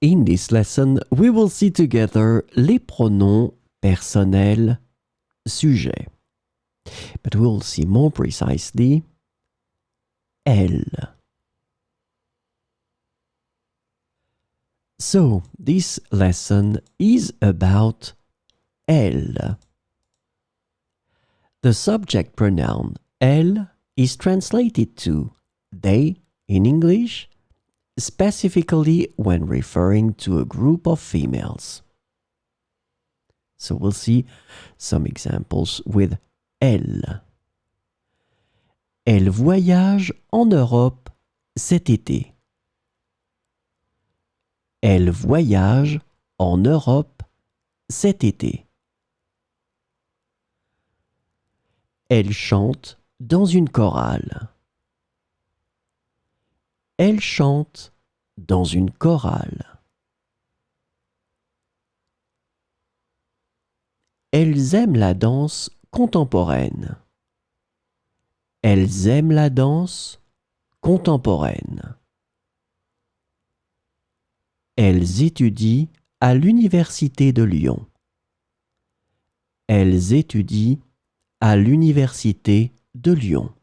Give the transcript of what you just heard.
In this lesson, we will see together les pronoms personnels sujet. But we'll see more precisely elle. So, this lesson is about elle. The subject pronoun elle is translated to they in English, specifically when referring to a group of females. So we'll see some examples with elle. Elle voyage en Europe cet été. Elle voyage en Europe cet été. Elle chante dans une chorale. Elle chante dans une chorale. Elles aiment la danse contemporaine. Elles aiment la danse contemporaine. Elles étudient à l'université de Lyon. Elles étudient à l'université de Lyon.